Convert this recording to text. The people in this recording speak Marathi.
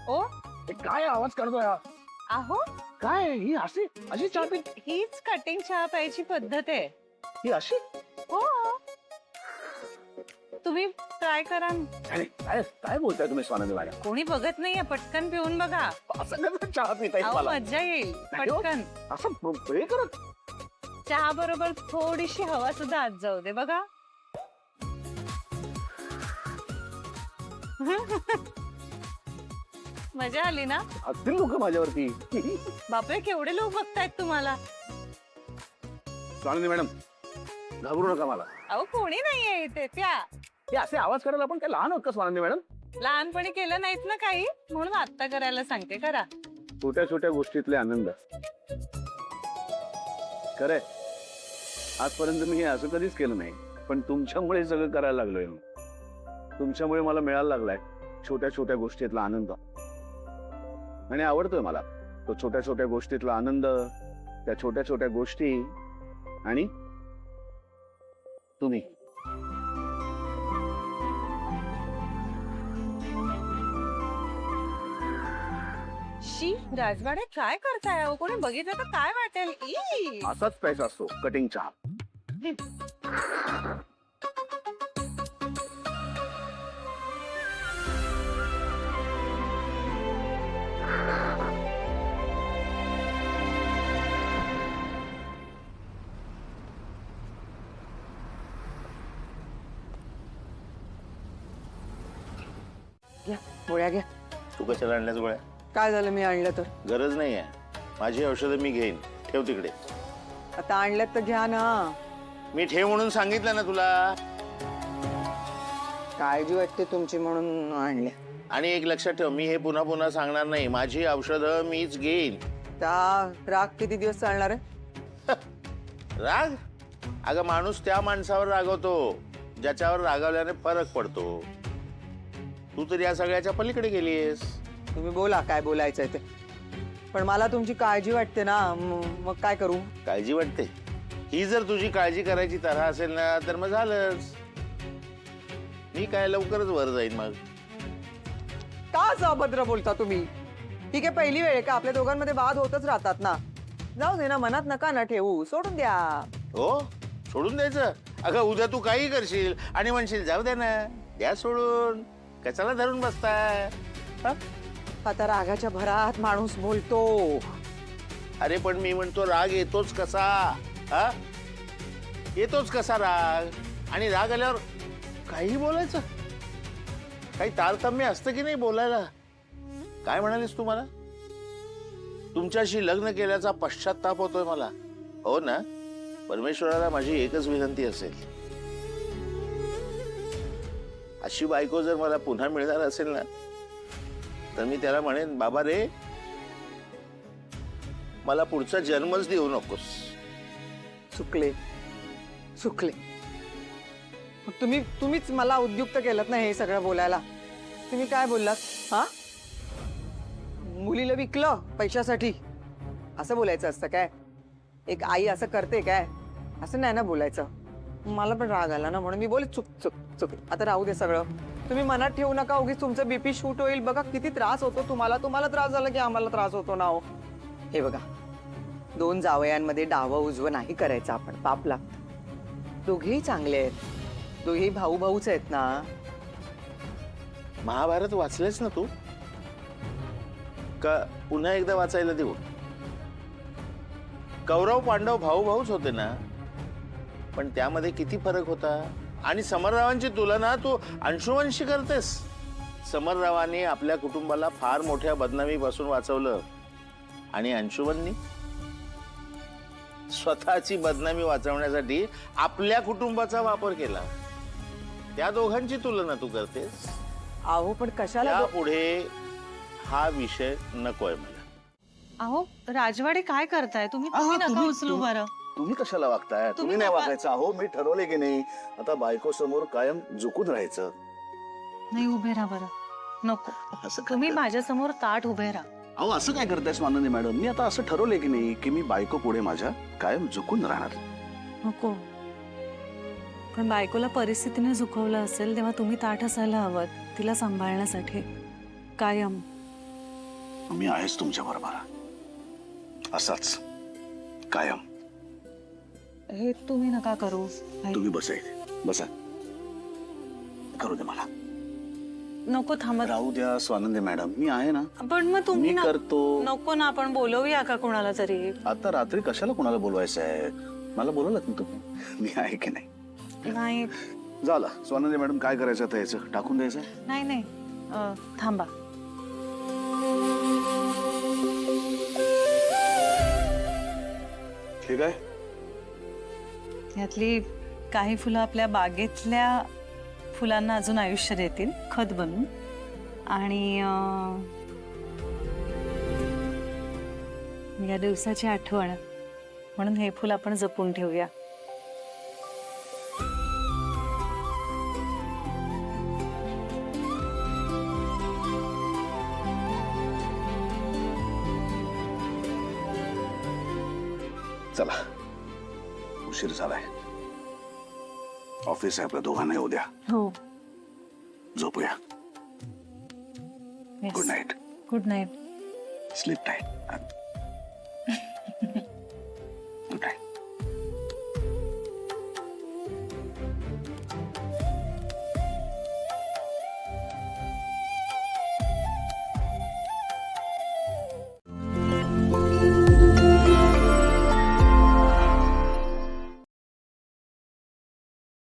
ओ हे काय आवाज करतोय हा? आहो काय ही अशी अशी चहा पी हीच कटिंग चहा प्यायची पद्धत आहे. ही अशी हो तुम्ही ट्राय करा. काय काय काय बोलताय तुम्ही स्वानंदी मॅडम? कोणी बघत नाहीये, पटकन पिऊन बघा. असं कसं चहा पिताय अहो मला? मज्जा येईल. नाही हो. पटकन असं हे करत चहा बरोबर थोडीशी हवा सुद्धा आत जाऊ दे बघा. मजा आली ना? असतील लोक माझ्यावरती. बापरे केवढे लोक बघतायत तुम्हाला. स्वानंदी मॅडम घाबरू नका मला. अहो कोणी नाहीये इथे. त्या हे असे आवाज करायला आपण काय लहान आहोत का स्वानंदी मॅडम? लहानपणी केलं नाहीत ना काही, म्हणून आता करायला सांगते. करा. छोट्या छोट्या गोष्टीतले आनंद खरंय. आजपर्यंत मी हे असं कधीच केलं नाही, पण तुमच्यामुळे सगळं करायला लागलोय. तुमच्यामुळे मला मिळायला लागलाय छोट्या छोट्या गोष्टीतला आनंद, आणि आवडतोय मला तो छोट्या छोट्या गोष्टीतला आनंद, त्या छोट्या छोट्या गोष्टी आणि तुम्ही. शी राजवाडे काय करताय? अहो कोणी बघितलं तर काय वाटेल? ई असाच प्यायचा असतो कटिंग चहा. घ्या गोळ्या घ्या. तू कशाला आणल्यास गोळ्या? काय झालं मी आणलं तर? गरज नाहीये, माझी औषधं मी घेईन. ठेव तिकडे. आता आणल्यात तर घ्या ना. मी ठेव म्हणून सांगितलं ना तुला. काळजी वाटते तुमची म्हणून आणल्या. आणि एक लक्षात ठेव, मी हे पुन्हा पुन्हा सांगणार नाही. माझी औषधं मीच घेईन. त्या राग किती दिवस चालणार आहे? राग? अगं माणूस त्या माणसावर रागवतो ज्याच्यावर रागवल्याने फरक पडतो. तू तर या सगळ्याच्या पलीकडे गेलीयस. तुम्ही बोला काय बोलायचंय ते, पण मला तुमची काळजी वाटते ना. मग काय करू? काळजी वाटते? ही जर तुझी काळजी करायची तऱ्हा असेल ना तर मग झालंच. मी काय लवकरच वर जाईन. मग का अभद्र बोलता तुम्ही? ठीक आहे, पहिली वेळ आहे का? आपल्या दोघांमध्ये वाद होतच राहतात ना. जाऊ दे ना, मनात नका ना ठेवू, सोडून द्या. हो, सोडून द्यायचं? अगं उद्या तू काही करशील आणि म्हणशील जाऊ द्या ना, द्या सोडून, कशाला धरून बसताय? आता रागाच्या भरात माणूस बोलतो. अरे पण मी म्हणतो राग येतोच कसा? हा, येतोच कसा राग? आणि राग आल्यावर काही बोलायचं? काही तारतम्य असतं की नाही बोलायला? काय म्हणालीस तू मला? तुमच्याशी लग्न केल्याचा पश्चाताप होतोय मला. हो ना? परमेश्वराला माझी एकच विनंती असेल, अशी बायको जर मला पुन्हा मिळणार असेल ना तर मी त्याला म्हणेन, बाबा रे मला पुढचा जन्मच देऊ नकोस. चुकले चुकले. तुम्हीच मला उद्युक्त केलं ना हे सगळं बोलायला. तुम्ही काय बोललात? हा, मुलीला विकलं पैशासाठी, असं बोलायचं असतं काय? एक आई असं करते काय? असं नाही ना बोलायचं. मला पण राग आला ना म्हणून मी बोले चुक चुक चुक. आता राहू दे सगळं. तुम्ही मनात ठेवू नका, उगीच तुमचं बीपी शूट होईल. बघा किती त्रास होतो तुम्हाला. तुम्हाला त्रास झाला की आम्हाला त्रास होतो ना. हो हे बघा, दोन जावयांमध्ये डावं उजवं नाही करायचं आपण, पाप लागतं. दोघेही चांगले आहेत, दोघेही भाऊ भाऊच आहेत ना. महाभारत वाचलेस ना तू? का पुन्हा एकदा वाचायला देऊ? कौरव पांडव भाऊ भाऊच होते ना, पण त्यामध्ये किती फरक होता. आणि समररावांची तुलना तू अंशुवंशी करतेस. समररावांनी आपल्या कुटुंबाला फार मोठ्या बदनामीपासून वाचवलं, आणि अंशुमननी स्वतःची बदनामी वाचवण्यासाठी आपल्या कुटुंबाचा वापर केला. त्या दोघांची तुलना तू करतेस. अहो पण कशाला? पुढे हा विषय नकोय मला. अहो राजवाडे काय करताय तुम्ही? तुम्ही नका उचलू बरं. तुम्ही कशाला वागताय? तुम्ही नाही वागायचं. अहो मी ठरवले की नाही, आता बायको समोर कायम झुकून राहायचं. नाही, उभे राहा बरं. नको, असं तुम्ही माझ्या समोर ताठ उभे राहा. अहो असं काय करताय स्वानंदी मॅडम? मी आता असं ठरवलंय की नाही की मी बायको पुढे माझ्या कायम झुकून राहणार. नको, पण बायकोला परिस्थितीने झुकवलं असेल तेव्हा तुम्ही ताठ असायला हवं तिला सांभाळण्यासाठी कायम. मी आहेच तुमच्या बरोबर असाच कायम. हे तुम्ही नका करू. तुम्ही बसा इथे, बसा. करू दे मला. नको थांबत. राहू द्या स्वानंदी मॅडम, मी आहे ना. पण मग तुम्ही मी करतो. नको ना, आपण बोलवूया का कोणाला तरी. आता रात्री कशाला कोणाला बोलवायचं आहे? मला बोलवलं ना तुम्ही. मी आहे की नाही? नाही झालं स्वानंदी मॅडम, काय करायचं आता? याचं टाकून द्यायचं? नाही नाही थांबा. ठीक आहे. यातली काही फुलं आपल्या बागेतल्या फुलांना अजून आयुष्य देतील खत बनून. आणि या दिवसाची आठवण म्हणून हे फुल आपण जपून ठेवूया. चला, उशीर झालाय. ऑफिस आहे आपल्या दोघांना उद्या. हो. झोपूया. Good night. Good night. Sleep tight.